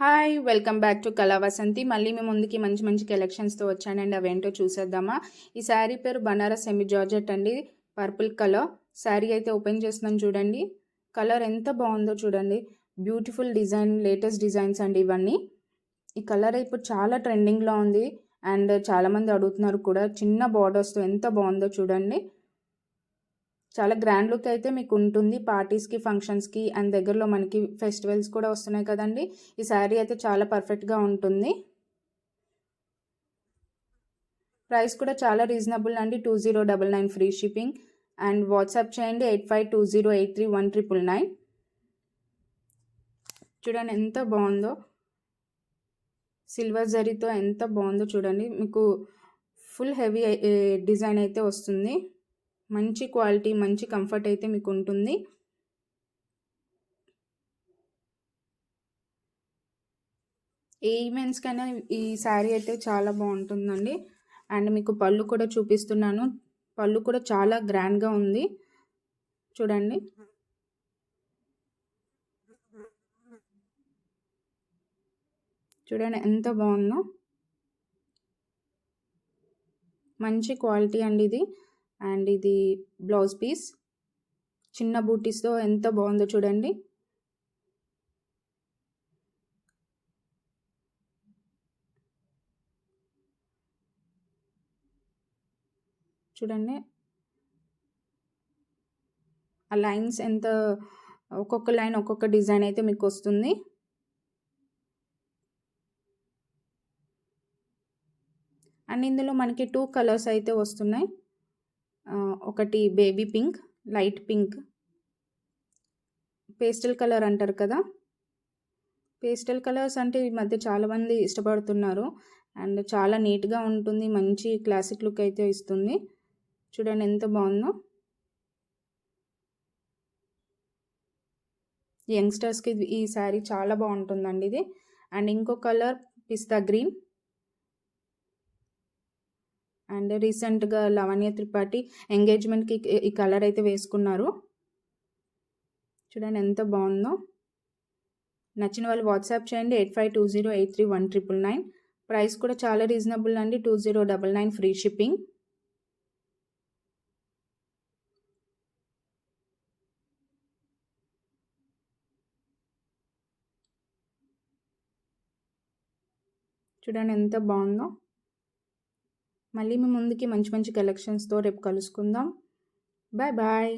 Hi welcome back to కళా వసంతి. మళ్ళీ మేము ముందుకి మంచి మంచి కలెక్షన్స్తో వచ్చానండి. అవేంటో చూసేద్దామా. ఈ శారీ పేరు బనారస్ సెమీ జార్జెట్ అండి, పర్పుల్ కలర్ శారీ అయితే ఓపెన్ చేస్తున్నాను చూడండి. కలర్ ఎంత బాగుందో చూడండి, బ్యూటిఫుల్ డిజైన్, లేటెస్ట్ డిజైన్స్ అండి ఇవన్నీ. ఈ కలర్ ఇప్పుడు చాలా ట్రెండింగ్లో ఉంది అండ్ చాలామంది అడుగుతున్నారు కూడా. చిన్న బార్డర్స్తో ఎంత బాగుందో చూడండి. చాలా గ్రాండ్ లుక్ అయితే మీకు ఉంటుంది పార్టీస్కి, ఫంక్షన్స్కి అండ్ దగ్గరలో మనకి ఫెస్టివల్స్ కూడా వస్తున్నాయి కదండి. ఈ శారీ అయితే చాలా పర్ఫెక్ట్గా ఉంటుంది. ప్రైస్ కూడా చాలా రీజనబుల్ అండి, 2099 ఫ్రీ షిప్పింగ్. అండ్ వాట్సాప్ చేయండి 8520831999. చూడండి ఎంత బాగుందో, సిల్వర్ జరీతో ఎంత బాగుందో చూడండి. మీకు ఫుల్ హెవీ డిజైన్ అయితే వస్తుంది. మంచి క్వాలిటీ, మంచి కంఫర్ట్ అయితే మీకు ఉంటుంది. ఏ ఈవెంట్స్కైనా ఈ శారీ అయితే చాలా బాగుంటుందండి. అండ్ మీకు పళ్ళు కూడా చూపిస్తున్నాను. పళ్ళు కూడా చాలా గ్రాండ్గా ఉంది చూడండి. చూడండి ఎంత బాగుందో, మంచి క్వాలిటీ అండి ఇది. అండ్ ఇది బ్లౌజ్ పీస్ చిన్న బూటీస్తో ఎంత బాగుందో చూడండి. చూడండి ఆ లైన్స్ ఎంత, ఒక్కొక్క లైన్ ఒక్కొక్క డిజైన్ అయితే మీకు వస్తుంది. అండ్ ఇందులో మనకి 2 కలర్స్ అయితే వస్తున్నాయి. ఒకటి baby pink, light pink, pastel colour అంటారు కదా. పేస్టల్ కలర్స్ అంటే ఈ మధ్య చాలామంది ఇష్టపడుతున్నారు అండ్ చాలా నీట్గా ఉంటుంది, మంచి క్లాసిక్ లుక్ అయితే ఇస్తుంది. చూడండి ఎంత బాగుందో. యంగ్స్టర్స్కి ఈ శారీ చాలా బాగుంటుందండి ఇది. అండ్ ఇంకో కలర్ పిస్తా గ్రీన్. అండ్ రీసెంట్గా లవణ్య త్రిపాఠి ఎంగేజ్మెంట్కి ఈ కలర్ అయితే వేసుకున్నారు. చూడండి ఎంత బాగుందో. నచ్చిన వాళ్ళు వాట్సాప్ చేయండి 8520831999. ప్రైస్ కూడా చాలా రీజనబుల్ అండి, 2099 ఫ్రీ షిప్పింగ్. చూడండి ఎంత బాగుందో. మళ్ళీ మీ ముందుకి మంచి మంచి కలెక్షన్స్తో రేపు కలుసుకుందాం. Bye bye.